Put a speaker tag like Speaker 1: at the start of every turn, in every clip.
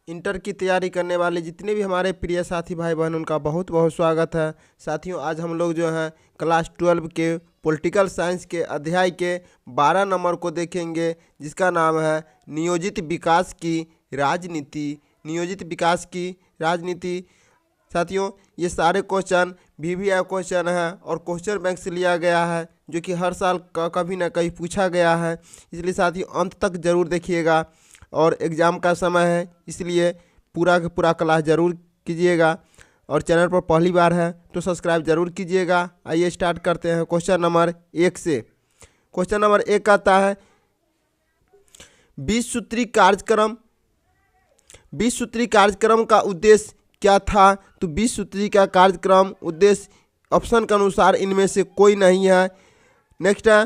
Speaker 1: Inter की तैयारी करने वाले जितने भी हमारे प्रिय साथी भाई बहन उनका बहुत बहुत स्वागत है। साथियों, आज हम लोग जो हैं क्लास 12 के पॉलिटिकल साइंस के अध्याय के 12 नंबर को देखेंगे, जिसका नाम है नियोजित विकास की राजनीति। नियोजित विकास की राजनीति। साथियों, ये सारे क्वेश्चन VVI क्वेश्चन है और क्वेश्चन बैंक से लिया गया है, जो कि हर साल कभी ना कहीं पूछा गया है। इसलिए साथियों अंत तक ज़रूर देखिएगा। और एग्ज़ाम का समय है, इसलिए पूरा का पूरा क्लास ज़रूर कीजिएगा। और चैनल पर पहली बार है तो सब्सक्राइब ज़रूर कीजिएगा। आइए स्टार्ट करते हैं क्वेश्चन नंबर 1 से। क्वेश्चन नंबर 1 आता है 20 सूत्री कार्यक्रम। 20 सूत्री कार्यक्रम का उद्देश्य क्या था? तो 20 सूत्री का कार्यक्रम उद्देश्य ऑप्शन के अनुसार इनमें से कोई नहीं है। नेक्स्ट है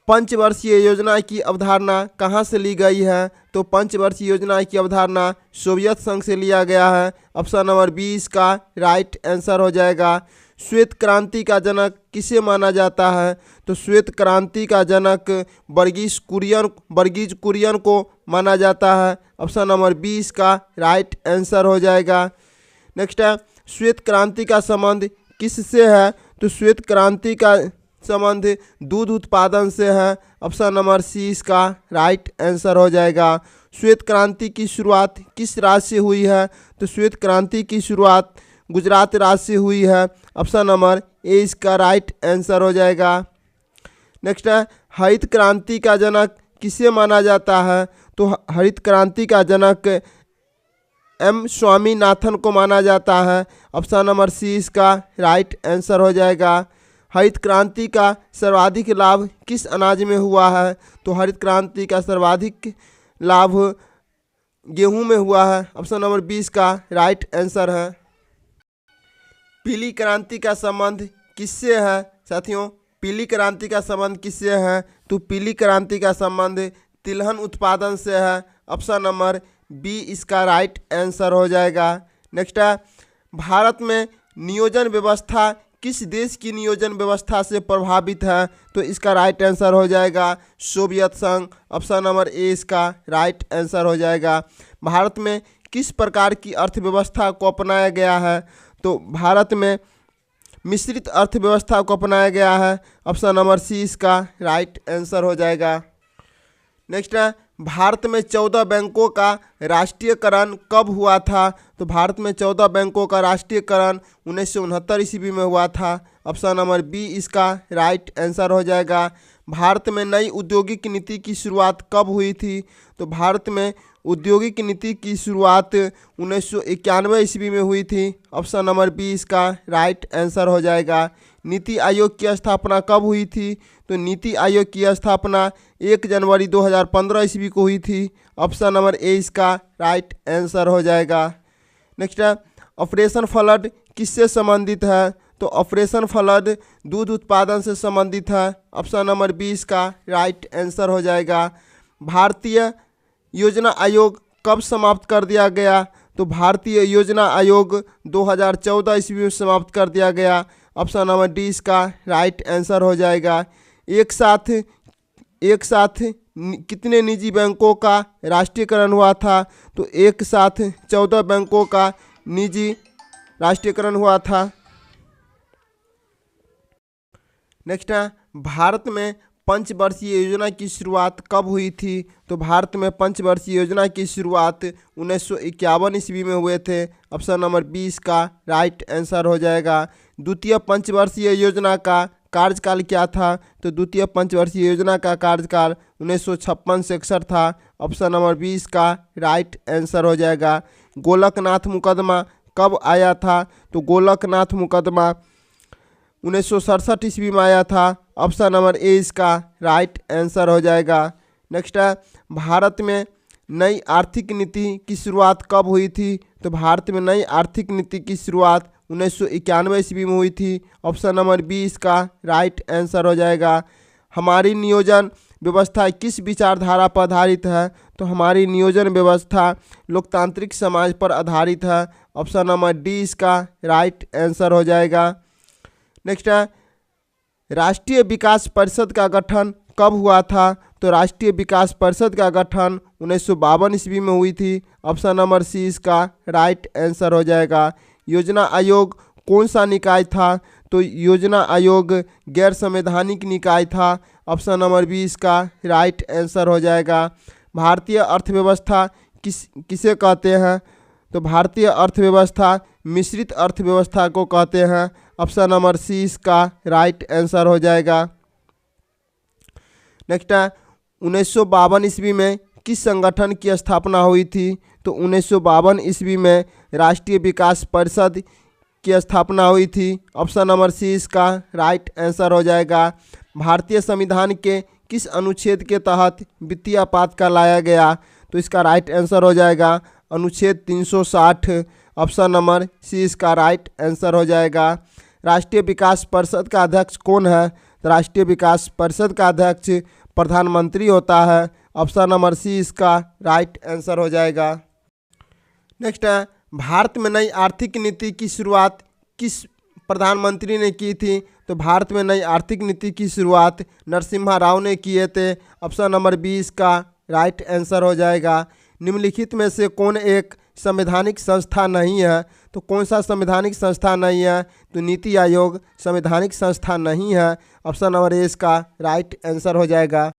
Speaker 1: पंचवर्षीय योजना की अवधारणा कहाँ से ली गई है? तो पंचवर्षीय योजना की अवधारणा सोवियत संघ से लिया गया है। ऑप्शन नंबर 20 का राइट आंसर हो जाएगा। श्वेत क्रांति का जनक किसे माना जाता है? तो श्वेत क्रांति का जनक वर्गीज कुरियन को माना जाता है। ऑप्शन नंबर 20 का राइट आंसर हो जाएगा। नेक्स्ट है श्वेत क्रांति का संबंध किससे है? तो श्वेत क्रांति का संबंध दूध उत्पादन से है। ऑप्शन नंबर सी इसका राइट आंसर हो जाएगा। श्वेत क्रांति की शुरुआत किस राज्य से हुई है? तो श्वेत क्रांति की शुरुआत गुजरात राज्य से हुई है। ऑप्शन नंबर ए इसका राइट आंसर हो जाएगा। नेक्स्ट है हरित क्रांति का जनक किसे माना जाता है? तो हरित क्रांति का जनक M स्वामीनाथन को माना जाता है। ऑप्शन नंबर सी इसका राइट आंसर हो जाएगा। हरित क्रांति का सर्वाधिक लाभ किस अनाज में हुआ है? तो हरित क्रांति का सर्वाधिक लाभ गेहूं में हुआ है। ऑप्शन नंबर 20 का राइट आंसर है। पीली क्रांति का संबंध किससे है? साथियों, पीली क्रांति का संबंध किससे है? तो पीली क्रांति का संबंध तिलहन उत्पादन से है। ऑप्शन नंबर बी इसका राइट आंसर हो जाएगा। नेक्स्ट है भारत में नियोजन व्यवस्था किस देश की नियोजन व्यवस्था से प्रभावित है? तो इसका राइट आंसर हो जाएगा सोवियत संघ। ऑप्शन नंबर ए इसका राइट आंसर हो जाएगा। भारत में किस प्रकार की अर्थव्यवस्था को अपनाया गया है? तो भारत में मिश्रित अर्थव्यवस्था को अपनाया गया है। ऑप्शन नंबर सी इसका राइट आंसर हो जाएगा। नेक्स्ट है भारत में 14 बैंकों का राष्ट्रीयकरण कब हुआ था? तो भारत में 14 बैंकों का राष्ट्रीयकरण 1969 ईस्वी में हुआ था। ऑप्शन नंबर बी इसका राइट आंसर हो जाएगा। भारत में नई औद्योगिक नीति की शुरुआत कब हुई थी? तो भारत में औद्योगिक नीति की शुरुआत 1991 ईस्वी में हुई थी। ऑप्शन नंबर बी इसका राइट आंसर हो जाएगा। नीति आयोग की स्थापना कब हुई थी? तो नीति आयोग की स्थापना 1 जनवरी 2015 ईस्वी को हुई थी। ऑप्शन नंबर ए इसका राइट आंसर हो जाएगा। नेक्स्ट है ऑपरेशन फ्लड किससे संबंधित है? तो ऑपरेशन फ्लड दूध उत्पादन से संबंधित है। ऑप्शन नंबर 20 का राइट आंसर हो जाएगा। भारतीय योजना आयोग कब समाप्त कर दिया गया? तो भारतीय योजना आयोग 2014 ईस्वी में समाप्त कर दिया गया। ऑप्शन नंबर डी इसका राइट आंसर हो जाएगा। एक साथ कितने निजी बैंकों का राष्ट्रीयकरण हुआ था? तो एक साथ 14 बैंकों का निजी राष्ट्रीयकरण हुआ था। नेक्स्ट है भारत में पंचवर्षीय योजना की शुरुआत कब हुई थी? तो भारत में पंचवर्षीय योजना की शुरुआत 1951 ईस्वी में हुए थे। ऑप्शन नंबर 20 का राइट आंसर हो जाएगा। द्वितीय पंचवर्षीय योजना का कार्यकाल क्या था? तो द्वितीय पंचवर्षीय योजना का कार्यकाल 1956 से 61 था। ऑप्शन नंबर 20 का राइट आंसर हो जाएगा। गोलकनाथ मुकदमा कब आया था? तो गोलकनाथ मुकदमा 1967 ईस्वी में आया था। ऑप्शन नंबर ए इसका राइट आंसर हो जाएगा। नेक्स्ट है भारत में नई आर्थिक नीति की शुरुआत कब हुई थी? तो भारत में नई आर्थिक नीति की शुरुआत 1991 ईस्वी में हुई थी। ऑप्शन नंबर बी इसका राइट आंसर हो जाएगा। हमारी नियोजन व्यवस्था किस विचारधारा पर आधारित है? तो हमारी नियोजन व्यवस्था लोकतांत्रिक समाज पर आधारित है। ऑप्शन नंबर डी इसका राइट आंसर हो जाएगा। नेक्स्ट है राष्ट्रीय विकास परिषद का गठन कब हुआ था? तो राष्ट्रीय विकास परिषद का गठन 1952 ईस्वी में हुई थी। ऑप्शन नंबर सी इसका राइट आंसर हो जाएगा। योजना आयोग कौन सा निकाय था? तो योजना आयोग गैर संवैधानिक निकाय था। ऑप्शन नंबर बी इसका राइट आंसर हो जाएगा। भारतीय अर्थव्यवस्था किसे कहते हैं? तो भारतीय अर्थव्यवस्था मिश्रित अर्थव्यवस्था को कहते हैं। ऑप्शन नंबर सी इसका राइट आंसर हो जाएगा। नेक्स्ट है 1952 ईस्वी में किस संगठन की स्थापना हुई थी? तो 1952 ईस्वी में राष्ट्रीय विकास परिषद की स्थापना हुई थी। ऑप्शन नंबर सी इसका राइट आंसर हो जाएगा। भारतीय संविधान के किस अनुच्छेद के तहत वित्तीय आपातकाल लाया गया? तो इसका राइट आंसर हो जाएगा अनुच्छेद 360। ऑप्शन नंबर सी इसका राइट आंसर हो जाएगा। राष्ट्रीय विकास परिषद का अध्यक्ष कौन है? तो राष्ट्रीय विकास परिषद का अध्यक्ष प्रधानमंत्री होता है। ऑप्शन नंबर सी इसका राइट आंसर हो जाएगा। नेक्स्ट है भारत में नई आर्थिक नीति की शुरुआत किस प्रधानमंत्री ने की थी? तो भारत में नई आर्थिक नीति की शुरुआत नरसिम्हा राव ने किए थे। ऑप्शन नंबर बी इसका राइट आंसर हो जाएगा। निम्नलिखित में से कौन एक संवैधानिक संस्था नहीं है? तो कौन सा संवैधानिक संस्था नहीं है? तो नीति आयोग संवैधानिक संस्था नहीं है। ऑप्शन नंबर ए इसका राइट आंसर हो जाएगा।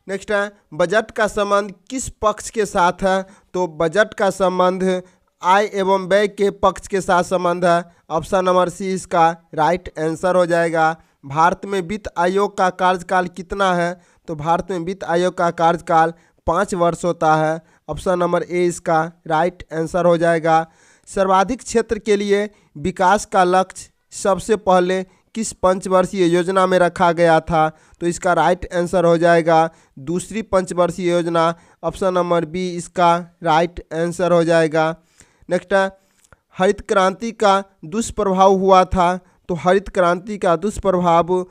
Speaker 1: नेक्स्ट है बजट का संबंध किस पक्ष के साथ है? तो बजट का संबंध आय एवं व्यय के पक्ष के साथ संबंध है। ऑप्शन नंबर सी इसका राइट आंसर हो जाएगा। भारत में वित्त आयोग का कार्यकाल कितना है? तो भारत में वित्त आयोग का कार्यकाल 5 वर्ष होता है। ऑप्शन नंबर ए इसका राइट आंसर हो जाएगा। सर्वाधिक क्षेत्र के लिए विकास का लक्ष्य सबसे पहले किस पंचवर्षीय योजना में रखा गया था? तो इसका राइट आंसर हो जाएगा दूसरी पंचवर्षीय योजना। ऑप्शन नंबर बी इसका राइट आंसर हो जाएगा। नेक्स्ट है हरित क्रांति का दुष्प्रभाव हुआ था। तो हरित क्रांति का दुष्प्रभाव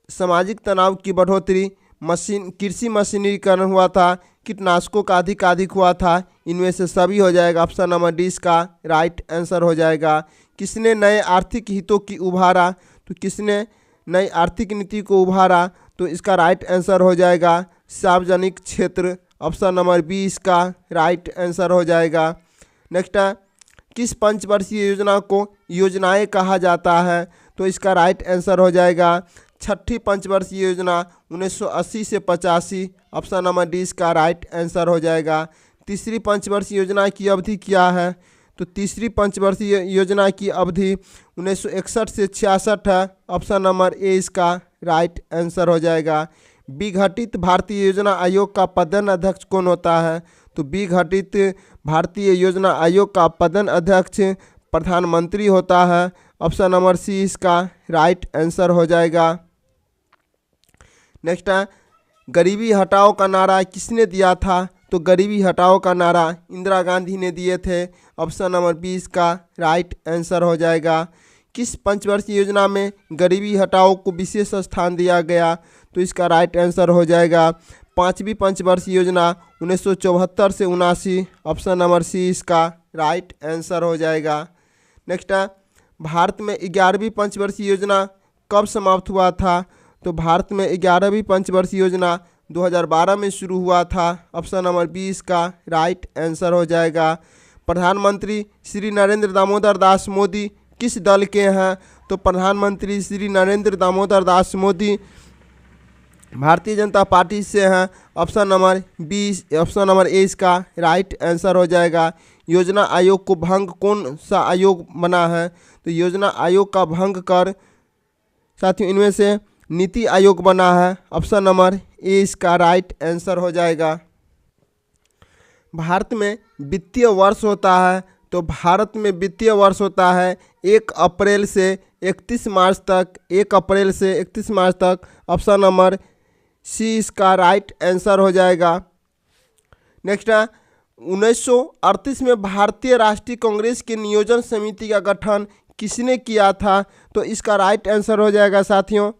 Speaker 1: सामाजिक तनाव की बढ़ोतरी, कृषि मशीनीकरण हुआ था, कीटनाशकों का अधिक हुआ था। इनमें से सभी हो जाएगा। ऑप्शन नंबर डी इसका राइट आंसर हो जाएगा। किसने नए आर्थिक हितों की उभारा? तो किसने नई आर्थिक नीति को उभारा? तो इसका राइट आंसर हो जाएगा सार्वजनिक क्षेत्र। ऑप्शन नंबर बी इसका राइट आंसर हो जाएगा। नेक्स्ट है किस पंचवर्षीय योजना को योजनाएं कहा जाता है? तो इसका राइट आंसर हो जाएगा छठी पंचवर्षीय योजना 1980 से 85। ऑप्शन नंबर डी इसका राइट आंसर हो जाएगा। तीसरी पंचवर्षीय योजना की अवधि क्या है? तो तीसरी पंचवर्षीय योजना की अवधि 1961 से 66 है। ऑप्शन नंबर ए इसका राइट आंसर हो जाएगा। विघटित भारतीय योजना आयोग का प्रधान अध्यक्ष कौन होता है? तो विघटित भारतीय योजना आयोग का प्रधान अध्यक्ष प्रधानमंत्री होता है। ऑप्शन नंबर सी इसका राइट आंसर हो जाएगा। नेक्स्ट है गरीबी हटाओ का नारा किसने दिया था? तो गरीबी हटाओ का नारा इंदिरा गांधी ने दिए थे। ऑप्शन नंबर बी इसका राइट आंसर हो जाएगा। किस पंचवर्षीय योजना में गरीबी हटाओ को विशेष स्थान दिया गया? तो इसका राइट आंसर हो जाएगा पांचवी पंचवर्षीय योजना 1974 से 79। ऑप्शन नंबर सी इसका राइट आंसर हो जाएगा। नेक्स्ट है भारत में 11वीं पंचवर्षीय योजना कब समाप्त हुआ था? तो भारत में 11वीं पंचवर्षीय योजना 2012 में शुरू हुआ था। ऑप्शन नंबर बी इसका राइट आंसर हो जाएगा। प्रधानमंत्री श्री नरेंद्र दामोदर दास मोदी किस दल के हैं? तो प्रधानमंत्री श्री नरेंद्र दामोदर दास मोदी भारतीय जनता पार्टी से हैं। ऑप्शन नंबर ए इसका राइट आंसर हो जाएगा। योजना आयोग को भंग कौन सा आयोग बना है? तो योजना आयोग का भंग कर साथियों इनमें से नीति आयोग बना है। ऑप्शन नंबर ए इसका राइट आंसर हो जाएगा। भारत में वित्तीय वर्ष होता है। तो भारत में वित्तीय वर्ष होता है 1 अप्रैल से 31 मार्च तक। 1 अप्रैल से 31 मार्च तक। ऑप्शन नंबर सी इसका राइट आंसर हो जाएगा। नेक्स्ट है 1938 में भारतीय राष्ट्रीय कांग्रेस के नियोजन समिति का गठन किसने किया था? तो इसका राइट आंसर हो जाएगा साथियों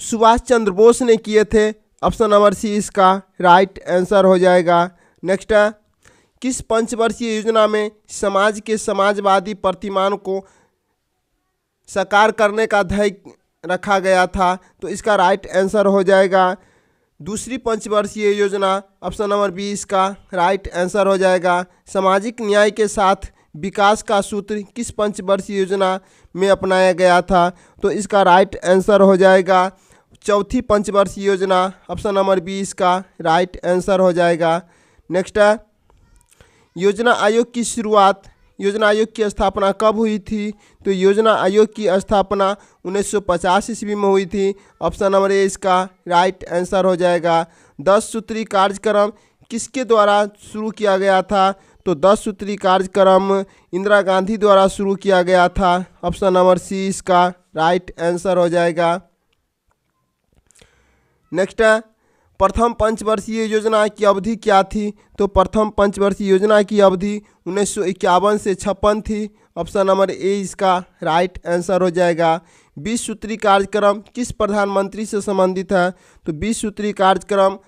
Speaker 1: सुभाष चंद्र बोस ने किए थे। ऑप्शन नंबर सी इसका राइट आंसर हो जाएगा। नेक्स्ट है किस पंचवर्षीय योजना में समाज के समाजवादी प्रतिमान को साकार करने का ध्येय रखा गया था। तो इसका राइट आंसर हो जाएगा दूसरी पंचवर्षीय योजना, ऑप्शन नंबर बी इसका राइट आंसर हो जाएगा। सामाजिक न्याय के साथ विकास का सूत्र किस पंचवर्षीय योजना में अपनाया गया था? तो इसका राइट आंसर हो जाएगा चौथी पंचवर्षीय योजना, ऑप्शन नंबर बी इसका राइट आंसर हो जाएगा। नेक्स्ट है योजना आयोग की शुरुआत, योजना आयोग की स्थापना कब हुई थी? तो योजना आयोग की स्थापना 1950 ईस्वी में हुई थी, ऑप्शन नंबर ए इसका राइट आंसर हो जाएगा। 10 सूत्री कार्यक्रम किसके द्वारा शुरू किया गया था? तो 10 सूत्री कार्यक्रम इंदिरा गांधी द्वारा शुरू किया गया था, ऑप्शन नंबर सी इसका राइट आंसर हो जाएगा। नेक्स्ट है प्रथम पंचवर्षीय योजना की अवधि क्या थी? तो प्रथम पंचवर्षीय योजना की अवधि 1951 से 56 थी, ऑप्शन नंबर ए इसका राइट आंसर हो जाएगा। 20 सूत्री कार्यक्रम किस प्रधानमंत्री से संबंधित है? तो 20 सूत्री कार्यक्रम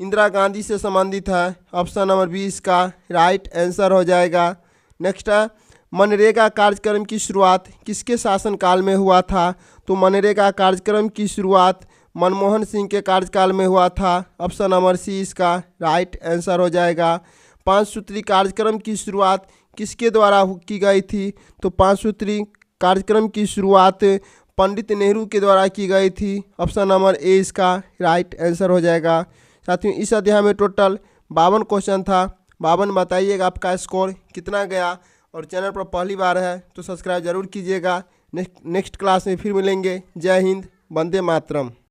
Speaker 1: इंदिरा गांधी से संबंधित है, ऑप्शन नंबर बी इसका राइट आंसर हो जाएगा। नेक्स्ट है मनरेगा कार्यक्रम की शुरुआत किसके शासनकाल में हुआ था? तो मनरेगा कार्यक्रम की शुरुआत मनमोहन सिंह के कार्यकाल में हुआ था, ऑप्शन नंबर सी इसका राइट आंसर हो जाएगा। 5 सूत्री कार्यक्रम की शुरुआत किसके द्वारा की गई थी? तो 5 सूत्री कार्यक्रम की शुरुआत पंडित नेहरू के द्वारा की गई थी, ऑप्शन नंबर ए इसका राइट आंसर हो जाएगा। साथियों इस अध्याय में टोटल 52 क्वेश्चन था। 52 बताइएगा आपका स्कोर कितना गया, और चैनल पर पहली बार है तो सब्सक्राइब जरूर कीजिएगा। नेक्स्ट क्लास में फिर मिलेंगे। जय हिंद, वंदे मातरम।